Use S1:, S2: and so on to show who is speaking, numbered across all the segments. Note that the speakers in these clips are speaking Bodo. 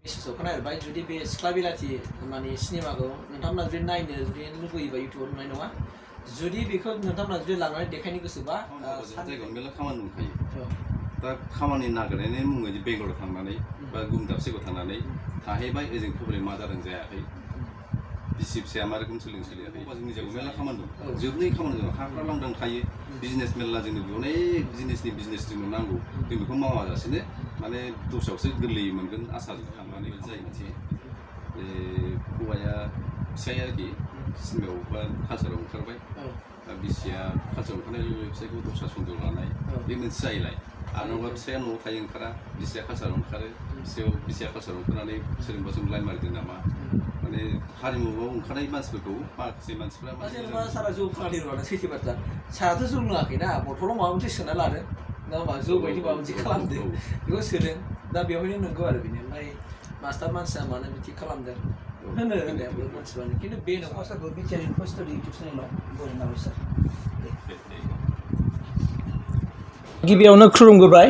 S1: मेसेजाव खोनाबाय जुदि बे सिख्ला बिलाथि माने सिनेमाखौ नोंथांमोना जुदि नायनो जुदि लुबैयोबा इउटुबाव नुनाय नङा जुदि बेखौ नोंथांमोना जुदि लांनानै देखायनो गोसोबा
S2: जायगायाव मेरला खामानि दंखायो दा खामानि नागिरनायनि मुङै बेंगलराव थांनानै बा गुबुन दाबसे जायगायाव थांनानै थाहैबाय ओजों प्रब्लेम मा जादों जायाखै बिसि फिसाया मा रोखोम सोलियाखै जोंनि जायगायाव मेरला खामानि दं जोबनै खामानि दं हाफ्रा लांदां थायो बिजनेस मेरला जोंनो अनेक बिजनेस जोंनो नांगौ जों बेखौ मावाजासेनो माने दस्रायावसो गोरलैयै मोनगोन आसाजों थांनानै जायो मोनसे हौवाया फिसाया आरोखि सिनेमायाव बा कालसाराव ओंखारबाय बिसिया कालसाराव ओंखारनाय लोगो फिसायखौ दस्रा सन्देह लानाय बे मोनसे जाहैलाय आरो नङाबा फिसाया न'आव थायो ओंखारा बिसिया कालसाराव ओंखारो बिसिया कालसाराव ओंखारनानै सोरजोंबा जों लाइन मारिदों नामा माने हारिमुआव ओंखारनाय मानसिफोरखौ माखासे मानसिफ्रा
S1: जेनेबा सारा जौ फाग्लानि रङा सैथो बाथ्रा साराथ' जौ लोङाखैना बथलाव माबा मोनसे सोना लादों ना मा जौ बायदि माबा मोनसे खालामदों बेखौ सोदों दा बेवहायनो नंगौ आरो बेनो ओमफ्राय मास्टार मानसिया मानो बिदि खालामदों होनो होननायाबो मानसिफ्रानो खिन्थु बे नङा सारखौ बिटिआर इनफस्टरि इउटुब चेनेलाव बरायनांगौ सार गिबियावनो खुलुमग्रोबाय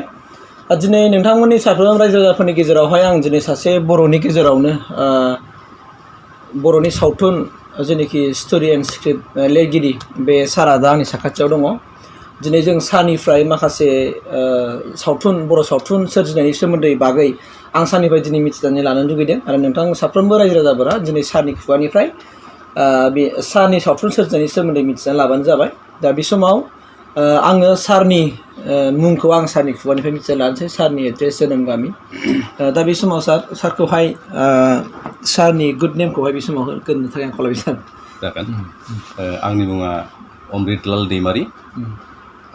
S1: दिनै नोंथांमोननि साफ्रोम रायजो राजाफोरनि गेजेरावहाय आं दिनै सासे बर'नि गेजेरावनो बर'नि सावथुन जेनेखि स्ट'रि एन्ड स्क्रिप्ट लिरगिरि बे सारा दा आंनि साखाथियाव दङ दिनै जों सारनिफ्राय माखासे सावथुन बर' सावथुन सोरजिनायनि सोमोन्दै बागै आं सारनिफ्राय दिनै मिथिनानै लानो लुगैदों आरो नोंथां साफ्रोमबो रायजो राजाफोरा दिनै सारनि खुगानिफ्राय बे सारनि सावथुन सोरजिनायनि सोमोन्दै मिथिनानै लाबानो जाबाय दा बे समाव आङो सारनि मुंखौ आं सारनि खुगानिफ्राय मिथिना लानोसै सारनि एड्रेस जोनोम गामि दा बे समाव सारखौहाय सारनि गुड नेमखौहाय बे समाव होनो थाखाय आं खावलायबाय सार
S2: जागोन आंनि मुङा अमृतलाल दैमारी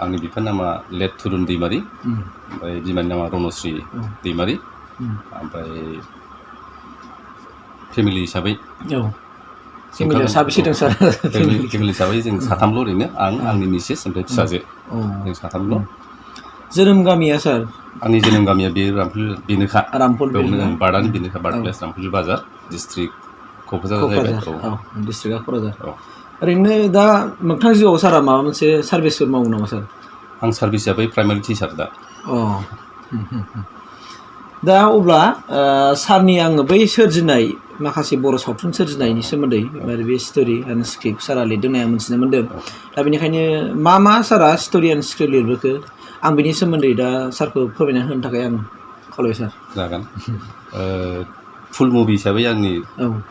S2: आंनि बिफानि नामा लेट थुरुन दैमारी ओमफ्राय बिमानि नामा रनश्री दैमारी ओमफ्राय फेमिलि हिसाबै
S1: फेमिलियाव साबेसे दं सार
S2: फेमिलि हिसाबै जों साथामल' ओरैनो आंनि मिसेस ओमफ्राय फिसाजो जों साथामल'
S1: जोनोम गामिया सार
S2: आंनि जोनोम गामिया बे बेनोखा
S1: रामफल
S2: बेयावनो बारदानि बेनोखा बार्थ प्लेस रामफल बाजार डिस्ट्रिक्ट क'क्राझार जाहैबाय
S1: डिस्ट्रिक्टआ क'क्राझार ओरैनो दा मोगथां जिउआव सारा माबा मोनसे सार्भिसफोर मावो नामा सार
S2: आं सार्भिस हिसाबै प्राइमारि टिचार
S1: दा अब्ला सारनि आङो बै सोरजिनाय माखासे बर' सावथुन सोरजिनायनि सोमोन्दै बे स्ट'रि एन्ड स्क्रिप्ट सारा लिरदों होनना मिथिनो मोन्दों दा बेनिखायनो मा सारा स्ट'रि एन्ड स्क्रिप्ट लिरबोखो आं बिनि सोमोन्दै दा सारखौ फोरमायना होनो थाखाय आं खावलायबाय सार
S2: जागोन फुल मुभि हिसाबै आंनि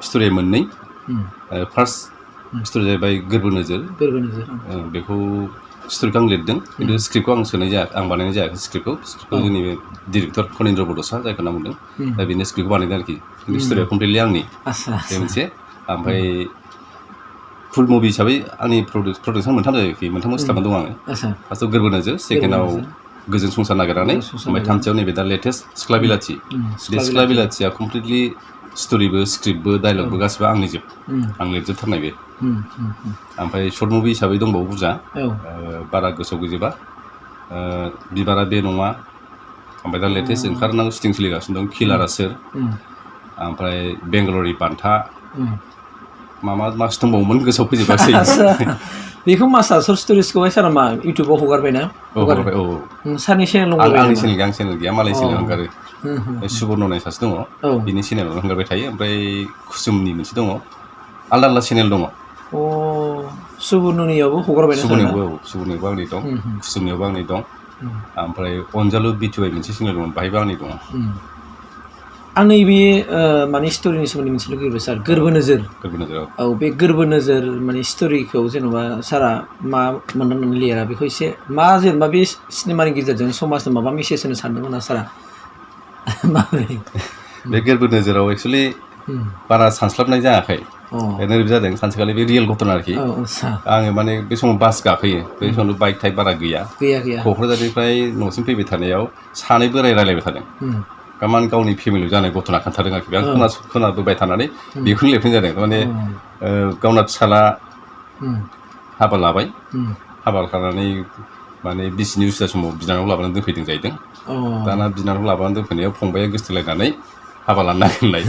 S2: स्ट'रिया मोननै फार्स्ट स्ट'रि जाहैबाय गोरबो नोजोर बेखौ स्ट'रिखौ आं लिरदों खिन्थु स्क्रिप्टखौ आं सोनाय जायाखै आं बानायनाय जायाखै स्क्रिप्टखौ जोंनि बे डिरेक्टर फनिन्द्र बड'सा जायखौ नाम बुंदों दा बेनो स्क्रिप्टखौ बानायदों आरोखि खिन्थु स्ट'रिया कमप्लिटलि आंनि बे मोनसे ओमफ्राय फुल मुभि हिसाबै आंनि प्रडाक्सन मोनथाम जाहैखि मोनथाम स्टाफआव दं आङो फार्स्टआव गोरबो नोजोर सेकेन्डआव गोजोन संसार नागिरनानै ओमफ्राय थामथियाव नैबे दा लेटेस्ट सिख्ला बिलाथि बे सिख्ला बिलाथिया कमप्लिटलि स्ट'रिबो स्क्रिप्टबो डायलगबो गासिबो आंनि जोब आं लिरजोबथारनाय बे ओमफ्राय सर्ट मुभि हिसाबै दंबावो बुरजा बारा गोसोआव गैजोबा बिबारा बे नङा ओमफ्राय दा लेटेस्ट ओंखारनांगौ शुटिं सोलिगासिनो दं किलारा सोर ओमफ्राय बेंगालरि बान्था मासो दंबावोमोन गोसोआव फैजोबासै
S1: बेखौ मासा सर्ट स्ट'रिसखौहाय सारा मा इउटुबाव हगारबाय ना
S2: हगारबाय
S1: सारनि चेनेल दं
S2: आंनि चेनेल गैया मालाय चेनेल ओंखारो सुबर्न होननाय सासे दङ बिनि चेनेलाव ओंखारबाय थायो ओमफ्राय कुसुमनि मोनसे दङ आलदा आलदा चेनेल दङ
S1: सुबर्ननियावबो हगारबाय
S2: सुबर्ननियावबो आंनि दं कुसुमनियावबो आंनि दं ओमफ्राय अनजालु बिटुआइ मोनसे चेनेल दङ बाहायबो आंनि दङ
S1: आं नैबे माने स्ट'रिनि सोमोन्दै मिथिनो लुगैबाय सार गोरबो नोजोर बे गोरबो नोजोर माने स्ट'रिखौ जेनेबा सारा मा मोनदांनानै लिरा बेखौ एसे मा जेनेबा बे सिनेमानि गेजेरजों समाजनो माबा मेसेज होनो सानदोंमोन ना सारा माबोरै
S2: बे गोरबो नोजोराव एक्सुवेलि बारा सानस्लाबनाय जायाखै ओरैबायदि जादों सानसेखालि बे रियेल घटना आरोखि आङो माने बे समाव बास गाखोयो बे समाव बाइक टाइप बारा गैया क'क्राझारनिफ्राय न'सिम फैबाय थानायाव सानै बोराय रायलायबाय थादों माने गावनि फेमिलियाव जानाय घटना खोन्थादों आरोखि आं खोनाबोबाय थानानै बेखौनो लिरनाय जादों माने गावना फिसाला हाबा लाबाय हाबा लानानै माने बिसिनि उसुबिदा समाव बिनानाव लाबोनानै दोनफैदों जाहैदों दाना बिनानाव लाबोनानै दोनफैनायाव फंबाया गोसथोलायनानै हाबा लानो नागिरनाय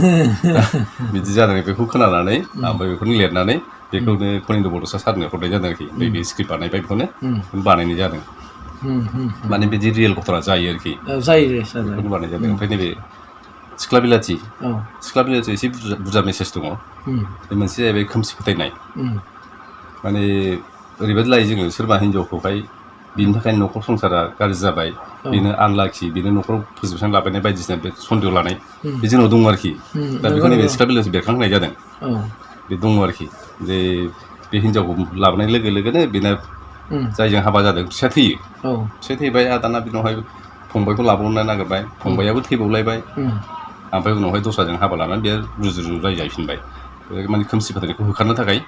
S2: बिदि जादों बेखौ खोनानानै ओमफ्राय बेखौनो लिरनानै बेखौनो फनिन्द्र बड'सा सारनो हरनाय जादों आरोखि ओमफ्राय बे स्क्रिप्ट बानायबाय बेखौनो बानायनाय जादों माने बिदि रियेल घटना जायो आरोखि बेखौनो बानाय जादों ओमफ्राय नैबे सिख्ला बिलाथि एसे बुरजा मेसेज दङ बे मोनसे जाहैबाय खोमसि फोथायनाय माने ओरैबायदि लायो जोङो सोरबा हिनजावखौहाय बिनि थाखायनो न'खर संसारा गाज्रि जाबाय बेनो आनलाखि बेनो न'खराव फोजोबस्रां लाबायनाय बायदिसिना बे सन्देह लानाय बे जोंनाव दङ आरोखि दा बेखौ नैबे सिख्ला बिलाथि बेरखांहोनाय जादों बे दङ आरोखि जे बे हिनजावखौ लाबोनाय लोगो लोगोनो बेना जायजों हाबा जादों फिसा थैबाय दाना बिनावहाय फंबायखौ लाबावनो नागिरबाय फंबायाबो थैबावलायबाय ओमफ्राय उनावहाय दस्राजों हाबा लानानै बे रुजु रायजाफिनबाय माने खोमसि फोथायनायखौ होखारनो थाखाय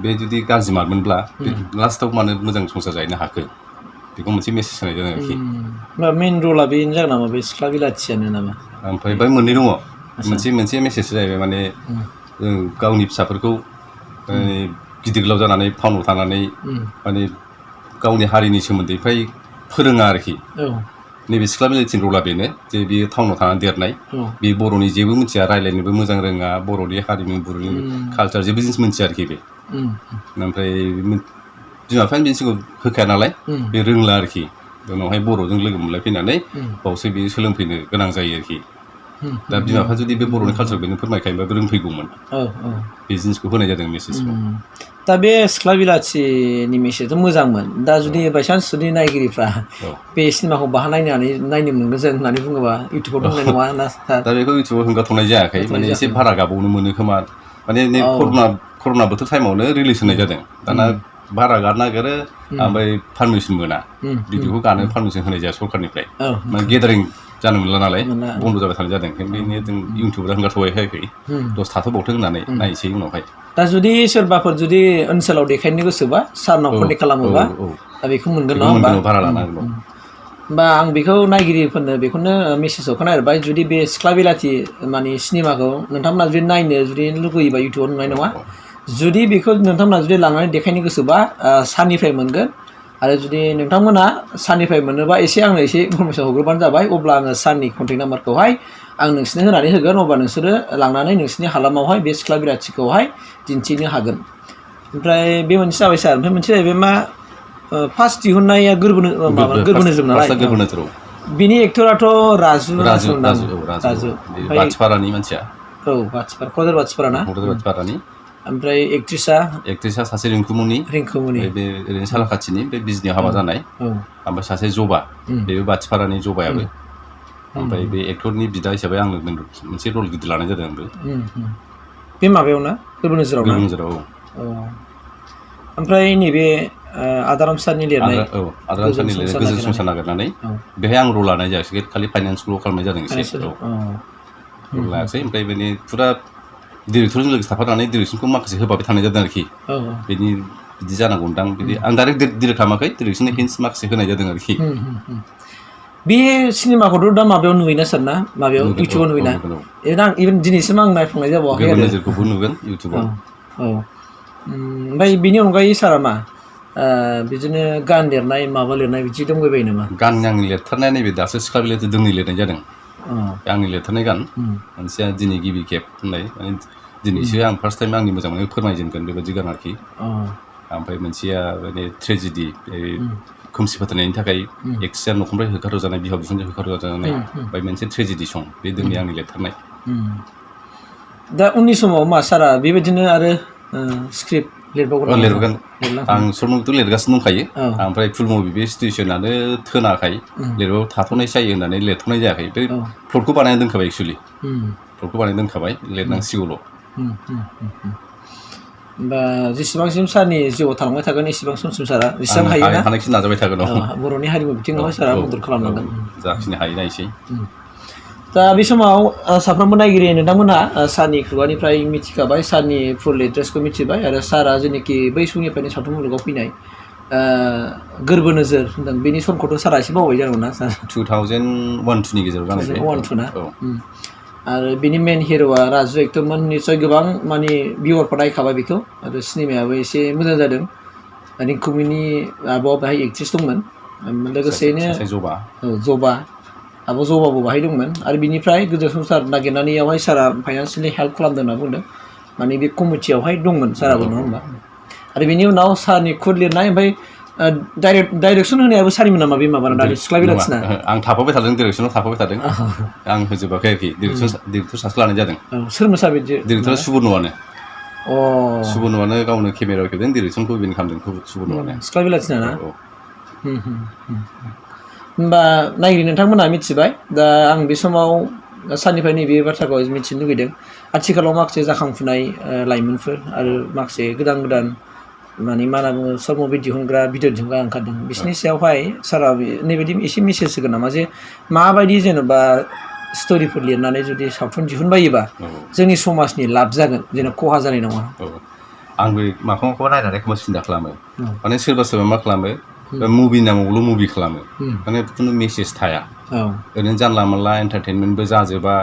S2: बे जुदि गाज्रि मारमोनब्ला लास्टआव मानो मोजां संसार जाहैनो हाखो बेखौ मोनसे मेसेज होनाय जादों आरोखि
S1: मेन रला बेनो जागोन नामा बे सिख्ला बिलाथियानो नामा
S2: ओमफ्राय बाय मोननै दङ मोनसे मेसेज जाहैबाय माने गावनि फिसाफोरखौ गिदिर गोलाव जानानै फाउनाव थानानै माने गावनि हारिनि सोमोन्दै फ्राय फोरोङा आरोखि नैबे सिख्ला बिलाथिनि रला बेनो जे बियो टाउनाव थानानै देरनाय बे बर'नि जेबो मिथिया रायज्लायनोबो मोजां रोङा बर'नि हारिमु बर'नि कालचार जेबो जिनिस मिथिया आरोखि बे ओमफ्राय बिमा बिफानि बिनि सिगाङाव होखाया नालाय बे रोंला आरोखि उनावहाय बर'जों लोगो मोनलायफैनानै बावसो बियो सोलोंफैनो गोनां जायो आरोखि दा बिमा बिफा जुदि बे बर'नि कालचार बेनो फोरमायखायोबा रोंफैगौमोन बे जिनिसखौ होनाय जादों मेसेजखौ
S1: दा बे सिख्ला बिलाथिनि मेसेजआ मोजांमोन दा जुदि बायसान्स जुदि नायगिरिफ्रा बे सिनेमाखौ बाहा नायनो मोनगोन जों होननानै बुङोबा इउटुबाव दंनाय नङा ना
S2: दा बेखौ इउटुबाव हंगारथ'नाय जायाखै माने एसे भारा गाबावनो मोनो खोमा माने नै कर'ना बोथोर टाइमावनो रिलिज होनाय जादों दाना भारा गानो नागिरो ओमफ्राय पारमिसन मोना भिडिअखौ गानो पारमिसन होनाय जाया सरखारनिफ्राय माने गेदारिं जानो मोनला नालाय बन्द' जाबाय थानाय जादों बेनो जों इउटुबाव हंगारथ'वाखै दसे थाथ'बावथों होननानै नायनोसै उनावहाय
S1: दा जुदि सोरबाफोर जुदि ओनसोलाव देखायनो गोसोबा सारनाव कन्टेक्ट खालामोबा दा बेखौ मोनगोन नङा होमबा
S2: भारा लानांगोन
S1: होमबा आं बेखौ नायगिरिफोरनो बेखौनो मेसेजाव खोनाहरबाय जुदि बे सिख्ला बिलाथि माने सिनेमाखौ नोंथांमोना जुदि नायनो जुदि लुगैयोबा इउटुबाव नुनाय नङा जुदि बेखौ नोंथांमोना जुदि लांनानै देखायनो गोसोबा सारनिफ्राय मोनगोन आरो जुदि नोंथांमोना सारनिफ्राय मोनोबा आंनो एसे इनफरमेसन हरग्रोबानो जाबाय अब्ला आङो सारनि कन्टेक्ट नाम्बारखौहाय आं नोंसोरनो होनानै होगोन अब्ला नोंसोरो लांनानै नोंसोरनि हालामावहाय बे सिख्ला बिलाथिखौहाय दिन्थिनो हागोन ओमफ्राय बे मोनसे जाबाय सार ओमफ्राय मोनसे जाहैबाय मा फार्स्ट दिहुननाया गोरबोनोजोर नालाय बिनि एक्टराथ' राजु
S2: बाथिपारानि मानसिया
S1: बाथिपारा क'क्राझार बाथिपारानि ओमफ्राय एक्ट्रिसा सासे रिंकुमनि बे ओरैनो सालाखाथिनि बे बिजनियाव हाबा जानाय ओमफ्राय सासे जबा बेबो बाथिपारानि जबायाबो ओमफ्राय बे एक्टरनि बिदा हिसाबै आंनो मोनसे रल गिदिर लानाय जादों आंबो बे माबायाव ना गोरबोनोजोराव ओमफ्राय नैबे आदाराम सारनि लिरनाय
S2: गोजोन संसार नागिरनानै बेहाय आं रल लानाय जायासै खालि फाइनान्सखौल' खालामनाय जादों एसे रल लायासै ओमफ्राय बेनि फुरा डिरेक्टरजों लोगोसे थाफानानै डिरेक्सनखौ माखासे होबाय थानाय जादों आरोखि बेनि बिदि जानांगौदां बिदि आं डाइरेक्ट डिरेक्ट खालामाखै डिरेक्सननि हिन्ट्स माखासे होनाय जादों आरोखि
S1: बे सिनेमाखौथ' दा माबायाव नुयोना सार ना माबायाव इउटुबाव नुयोना इभेन दिनैसिम आं नायफुंनाय जाबावाखै आरो
S2: नोजोरखौबो नुगोन इउटुबाव
S1: ओमफ्राय बिनि अनगायै सारा मा बिदिनो गान लिरनाय माबा लिरनाय बिदि दंबायबायो नामा
S2: गान आं लिरथारनाया नैबे दासो सिख्ला बिलाथि दोंनै लिरनाय जादों आंनि लिरथारनाय गान मोनसेया दिनै गिबि खेब होननाय माने दिनैसो आं फार्स्ट टाइम आंनि मोजां मोननायखौ फोरमायजेनगोन बेबायदि गान आरोखि ओमफ्राय मोनसेया माने ट्रेजेडि खोमसि फोथायनायनि थाखाय एक्ट्रिसा न'खरनिफ्राय होखारहरजानाय बिहाव बिखुनजो होखारहरजानाय ओमफ्राय मोनसे ट्रेजेडि सं बे दिनै आंनि लिरथारनाय
S1: दा उननि समाव मा सारा बेबायदिनो आरो स्क्रिप्ट
S2: लिरबावगोन आं सर्ट मुभिथ' लिरगासिनो दंखायो ओमफ्राय फुल मुभि बे सिटुवेसनानो थोनाखाय लिरबाबो थाथ'नाय जायो होननानै लिरथ'नाय जायाखै बे प्लटखौ बानायना दोनखाबाय एक्सुवेलि प्लटखौ बानायना दोनखाबाय लिरनांसिगौल'
S1: होमबा जेसेबांसिम सारनि जिउआव थालांबाय थागोन एसेबां समसिम सारा जेसेबां हायोना
S2: हानायखिनि नाजाबाय थागोन
S1: बर'नि हारिमु बिथिङावहाय सारा मदद खालामनांगोन
S2: जाखिनि हायो नायसै
S1: दा बे समाव साफ्रोमबो नायगिरि नोंथांमोना सारनि खुगानिफ्राय मिथिखाबाय सारनि फुल एड्रेसखौ मिथिबाय आरो सारा जेनाखि बै समनिफ्रायनो सावथुन मुलुगाव फैनाय गोरबो नोजोर होनदों बेनि समखौथ' सारा एसे बावबाय जानांगौ ना सार
S2: 2001-2नि गेजेराव जानाय
S1: 2001-2 ना आरो बेनि मेन हिर'आ राजु एक्टरमोन निस्सय गोबां माने भिउआरफ्रा नायखाबाय बेखौ आरो सिनेमायाबो एसे मोजां जादों रिंकुमनि आब'आ बाहाय एक्ट्रिस दंमोन लोगोसेयैनो जबा आब' जबाबो बाहाय दंमोन आरो बिनिफ्राय गोजौ संसार नागिरनानैयावहाय सारा फाइनान्सियेलि हेल्प खालामदों होनना बुंदों माने बे कमिटियावहाय दंमोन साराबो नङा होमबा आरो बिनि उनाव सारनि खुद लिरनाय ओमफ्राय डाइरेक्सन होनायाबो सारिमोन नामा बे माबाना दानि सिख्ला बिलाथिना
S2: आं थाफाबाय थादों डिरेक्सनाव थाफाबाय थादों आं होजोबाखै आरोखि डिरेक्टर सासे लानाय जादों
S1: सोर मोसा बिदि
S2: डिरेक्टरा सुबर्नआनो
S1: अ
S2: सुबर्नआनो गावनो केमेरा खेबदों डिरेक्सनखौ बेनो खालामदों सुबर्नआनो
S1: सिख्ला बिलाथिना ना होमबा नायगिरि नोंथांमोनहा मिथिबाय दा आं बे समाव सारनिफ्राय नैबे बाथ्राखौ मिथिनो लुगैदों आथिखालाव माखासे जाखांफुनाय लाइमोनफोर आरो माखासे गोदान माने मा होनना बुङो सर्ट मुभि दिहुनग्रा भिडिअ दिहुनग्रा ओंखारदों बिसोरनि सायावहाय सारा नैबायदि एसे मेसेज होगोन नामा जे माबायदि जेनेबा स्ट'रिफोर लिरनानै जुदि सावथुन दिहुनबायोबा जोंनि समाजनि लाब जागोन जेन' खहा जानाय नङा
S2: आंबो माखौ नायनानै एखमबा सिन्था खालामो माने सोरबा मा खालामो मुभि नामावल' मुभि खालामो माने खुनु मेसेज थाया ओरैनो जानला मोनला एन्टारटेनमेन्टबो जाजोबा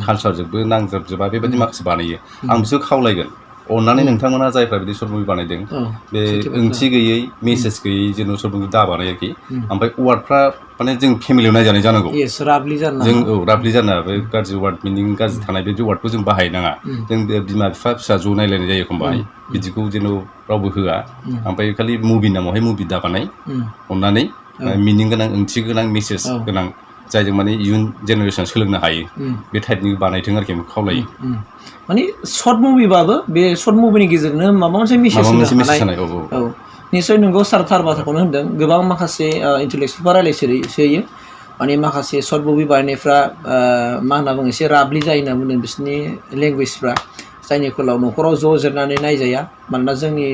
S2: कालसारजोंबो नांजाबजोबा बेबायदि माखासे बानायो आं बिसोरखौ खावलायगोन अननानै नोंथांमोना जायफ्रा बिदि सर्ट मुभि बानायदों बे ओंथि गैयै मेसेज गैयै जेन' सर्ट मुभि दा बानायाखि ओमफ्राय वार्डफ्रा माने जों फेमिलियाव नायजानाय जानांगौ जों राबलि जाना बे गाज्रि वार्ड मिनिं गाज्रि थानाय बे वार्डखौ जों बाहायनाङा जों बिमा बिफा फिसा ज' नायलायनाय जायो एखमबा बिदिखौ जेन' रावबो होआ ओमफ्राय खालि मुभि नामावहाय मुभि दा बानाय अननानै मिनिं गोनां ओंथि गोनां मेसेज गोनां जायजों माने इयुन जेनेरेसन सोलोंनो हायो बे टाइपनि बानायथों आरोखि खावलायो
S1: माने सर्ट मुभिबाबो बे सर्ट मुभिनि गेजेरजोंनो माबा मोनसे मेसेज होनो हानाय औ निश्चय नोंगौ सार थार बाथ्राखौनो होनदों गोबां माखासे इन्टेलेक्सुयेलफ्रा रायलायसोयो माने माखासे सर्ट मुभि बानायनायफ्रा मा होनना बुङो एसे राबलि जायो होनना बुंदों बिसोरनि लेंगुवेजफ्रा जायनि फलाव न'खराव ज' जिरनानै नायजाया मानोना जोंनि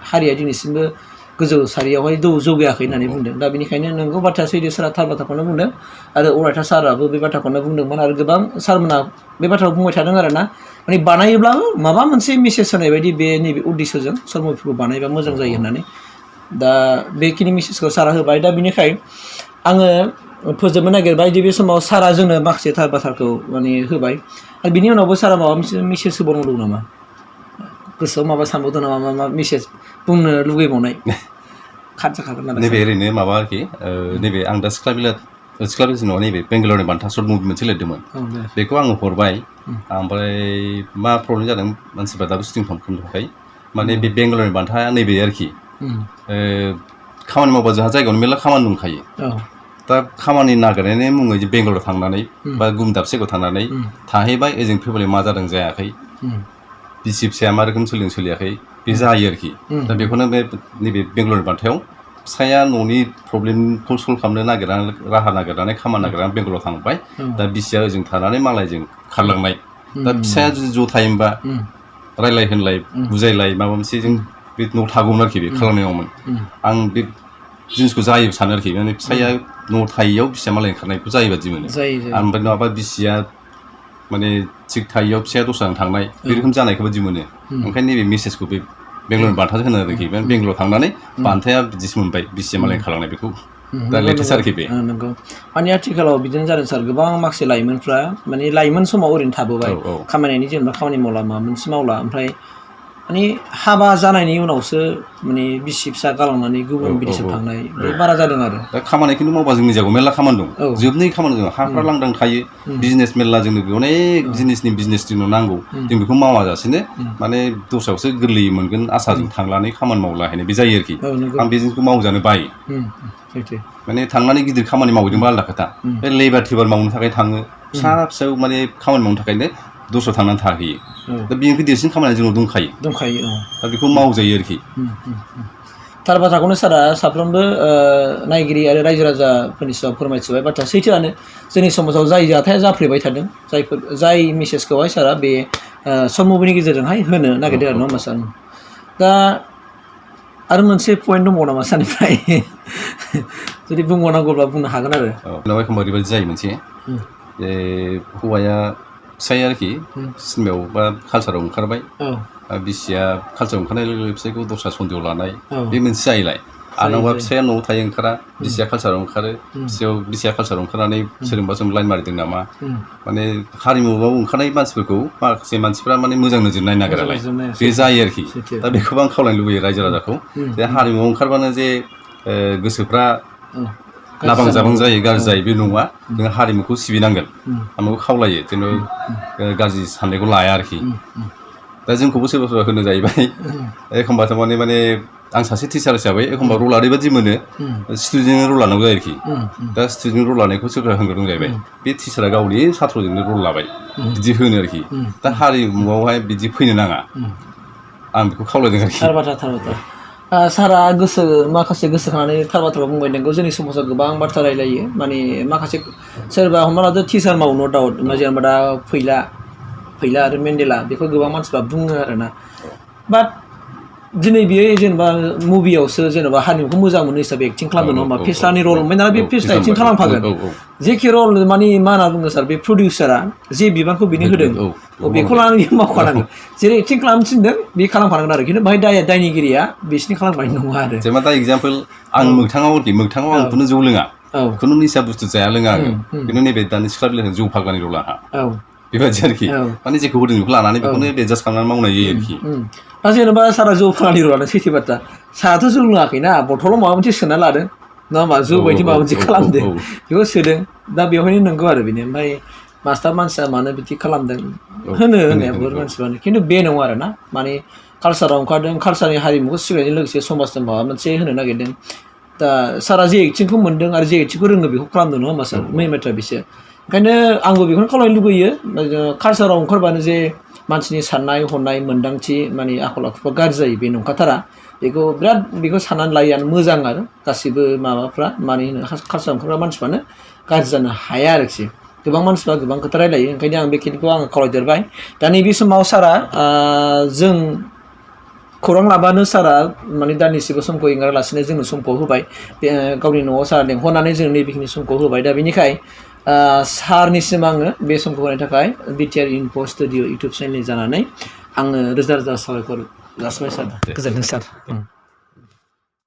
S1: हारिया दिनैसिमबो गोजौ सारियावहाय जौगायाखै होननानै बुंदों दा बेनिखायनो नोंगौ बाथ्राया सैथो सारा थार बाथ्राखौनो बुंदों आरो अरायथा साराबो बे बाथ्राखौनो बुंदोंमोन आरो गोबां सारमोना बे बाथ्राखौ बुंबाय थादों आरो ना माने बानायोब्लाबो माबा मोनसे मेसेज होनाय बायदि बे नैबे उद्देश्यजों सर्ट मुभिखौ बानायबा मोजां जायो होननानै दा बेखिनि मेसेजखौ सारा होबाय दा बेनिखायनो आङो फोजोबनो नागिरबाय जे बे समाव सारा जोंनो माखासे थार बाथ्राखौ माने होबाय आरो बिनि उनावबो सारा माबा मोनसे मेसेज होबावनांगौ नामा गोसोआव माबा सानबावदों नामा मा मेसेज बुंनो लुगैबावनाय खाथि
S2: नैबे ओरैनो माबा आरोखि नैबे आं दा सिख्ला बिलाथि नङा नैबे बेंगालरनि बान्था सर्ट मुभि मोनसे लिरदोंमोन बेखौ आङो हरबाय ओमफ्राय मा प्रब्लेम जादों मानसिफ्रा दाबो शुटिं खालामथ'वाखै माने बे बेंगालरनि बान्थाया नैबे आरोखि खामानि मावबा जोंहा जायगायावनो मेरला खामानि दंखायो दा खामानि नागिरनायनि मुङै जे बेंगालराव थांनानै बा गुबुन दाबसे जायगायाव थांनानै थाहैबाय ओजों फेमिलि मा जादों जायाखै बिसि फिसाया मा रोखोम सोलियाखै बे जायो आरोखि दा बेखौनो बे नैबे बेंगालरनि बान्थायाव फिसाया न'नि प्रब्लेमखौ सल्भ खालामनो राहा नागिरनानै खामानि नागिरनानै बेंगालराव थांबाय दा बिसिया ओजों थानानै मालायजों खारलांनाय दा फिसाया जुदि ज' थायोमोनबा रायलाय होनलाय बुजायलाय माबा मोनसे जों बे न'आव थागौमोन आरोखि बे खालामनायावमोन आं बे जिनिसखौ जायो सानो आरोखि माने फिसाया न'आव थायैयाव बिसिया मालाय ओंखारनायखौ जायो बादि मोनो ओमफ्राय नङाबा बिसिया माने थिग थायैयाव फिसाया दस्राजों थांनाय बे रोखोम जानायखौ बादि मोनो ओंखायनो नैबे मेसेजखौ बे बेंगालरनि बान्थाजों होनो आरोखि बेंगालराव थांनानै बान्थाया बिदिसो मोनबाय बिसिया मालाय खालामनाय बेखौ दा लेटेस्ट आरोखि बे
S1: नंगौ माने आथिखालाव बिदिनो जादों सार गोबां माखासे लाइमोनफ्रा माने लाइमोन समाव ओरैनो थाबोबाय खामानिनि जेनेबा खामानि मावला माबा मोनसे मावला ओमफ्राय माने हाबा जानायनि उनावसो माने बिसि फिसा गालांनानै गुबुन बिदेशआव थांनाय बे बारा जादों आरो
S2: दा खामानि खिन्थु मावबा जोंनि जायगायाव मेरला खामानि दं जोबनै खामानि दं हाफ्रा लांदां थायो बिजनेस मेरला जोंनो अनेक जिनिसनि बिजनेस जोंनो नांगौ जों बेखौ मावाजासेनो माने दस्रायावसो गोरलैयै मोनगोन आसाजों थांनानै खामानि मावला हैनाय बे जायो आरोखि आं बे जिनिसखौ मावजानो बायो माने थांनानै गिदिर खामानि मावहैदोंबा आलादा खोथा बे लेबार टेबार मावनो थाखाय थाङो फिसा फिसौ माने खामानि मावनो थाखायनो दस्रायाव थांनानै थाहैयो दा बेनिख्रुइ देरसिन खामानिया जोंनाव दंखायो दा बेखौ मावजायो आरोखि
S1: थार बाथ्राखौनो सारा साफ्रोमबो नायगिरि आरो रायजो राजाफोरनि सायाव फोरमायथिबाय बाथ्रा सैथोआनो जोंनि समाजाव जाय जाथाया जाफ्लेबाय थादों जाय मेसेजखौहाय सारा बे सर्ट मुभिनि गेजेरजोंहाय होनो नागिरदों आरो नङा होमबा सार दा आरो मोनसे पइन्ट दंबावो नामा सारनिफ्राय जुदि बुंबावनांगौब्ला बुंनो हागोन आरो
S2: उनाव एखमबा ओरैबायदि जायो मोनसे जे हौवाया फिसाया आरोखि सिनेमायाव बा कालसाराव ओंखारबाय बिसिया कालसाराव ओंखारनाय लोगो लोगो फिसायखौ दस्रा सन्देह लानाय बे मोनसे जायोलाय आनावबा फिसाया न'आव थायो ओंखारा बिसिया कालसाराव ओंखारो बिसिया कालसाराव ओंखारनानै सोरजोंबा जों लाइन मारिदों नामा माने हारिमुआव ओंखारनाय मानसिफोरखौ माखासे मानसिफ्रा माने मोजां नोजोर नायनो नागिरालाय बे जायो आरोखि दा बेखौबो आं खावलायनो लुबैयो रायजो राजाखौ जे हारिमुआव ओंखारबानो जे गोसोफ्रा नाबां जाबां जायो गाज्रि जायो बे नङा जों हारिमुखौ सिबिनांगोन आं बेखौ खावलायो जेन' गाज्रि साननायखौ लाया आरोखि दा जोंखौबो सोरबा होनो जाहैबाय एखमबा माने आं सासे टिचार हिसाबै एखमबा रल ओरैबायदि मोनो स्टुडेन्टनि रल लानांगौ जायो आरोखि दा स्टुडेन्ट रल लानायखौ सोरबा होनग्रोदों जाहैबाय बे टिचारा गावनि सात्रजोंनो रल लाबाय बिदि होनो आरोखि दा हारिमुआवहाय बिदि फैनो नाङा आं बेखौ खावलायदों आरोखि
S1: थार बाथ्रा सारा माखासे गोसोखांनानै थार बाथ्रा बुंबाय नोंगौ जोंनि समाजाव गोबां बाथ्रा रायलायो माने माखासे सोरबा हमना लादो टिचार मावो नो डाउट जेनेबा दा फैला आरो मेन्डेला बेखौ गोबां मानसिफ्रा बुङो आरोना बाट दिनै बियो जेनेबा मुभियावसो जेनेबा हारिमुखौ मोजां मोनो हिसाबै एक्टिं खालामदों नङा होमबा फेस्लानि रल ओमफ्राय दाना बे फेस्ला एक्टिं खालामफागोन जेखि रल माने मा होनना बुङो सार बे प्रडिउसारा जे बिबानखौ बिनो होदों बेखौ लानानै बियो मावखानांगोन जेरै एक्टिं खालामनो थिनदों बे खालामखानांगोन आरो खिन्थु बाहाय दायनिगिरिया बिसिनि खालामनाय नङा आरो
S2: जेनेबा दा एगजामपोल आं मोगथाङाव आं खुनु जौ लोङा खुनु निसा बुस्थु जाया लोङा आङो खिन्थु नैबे दानि सिख्ला बिलाइजों जौ फाग्लानि रल आंहा बेबायदि आरोखि माने जेखौ होदों बेखौ लानानै बेखौनो एडजास्ट खालामनानै मावनाय जायो आरोखि
S1: दा जेनेबा सारा जौ फाग्लानि रलानो सैथो बाथ्रा साराथ' जौ लोङाखैना बथलाव माबा मोनसे सोना लादों नङा होमबा जौ बायदि माबा मोनसे खालामदों बेखौ सोदों दा बेवहायनो नंगौ आरो बेनो ओमफ्राय मास्टार मानसिया मानो बिदि खालामदों होननाया बहुत मानसिफ्रानो खिन्थु बे नङा आरो ना माने कालसाराव ओंखारदों कालसारनि हारिमुखौ सिबिनायजों लोगोसे समाजजों माबा मोनसे होनो नागिरदों दा सारा जे एक्टिंखौ मोन्दों आरो जे एक्टिंखौ रोङो बेखौ खालामदों नङा होमबा सार मेन बाथ्रा बिसोर ओंखायनो आंबो बेखौनो खावलायनो लुगैयो कालसाराव ओंखारबानो जे मानसिनि साननाय हनाय मोन्दांथि माने आखल आखुफ्रा गाज्रि जायो बे नंखाथारा बेखौ साननानै लायोआनो मोजां आरो गासिबो माबाफ्रा माने कालसाराव ओंखारग्रा मानसिफ्रानो गाज्रि जानो हाया आरोखि गोबां मानसिफ्रा गोबां खोथा रायलायो ओंखायनो आं बेखिनिखौ आङो खावलायदेरबाय दा नैबे समाव सारा जों खौरां लाबानो सारा माने दान्दिसेबो समखौ एंगारालासिनो जोंनो समखौ होबाय गावनि न'आव सारा लेंहरनानै जों नैबेखिनि समखौ होबाय दा बेनिखाय सारनिसिम आङो बे समखौ होनायनि थाखाय बिटिआर इनफो स्टुडिअ इउटुब चेनेलनि जानानै आङो रोजा रोजा साबायखर जासिबाय सार गोजोन्थों सार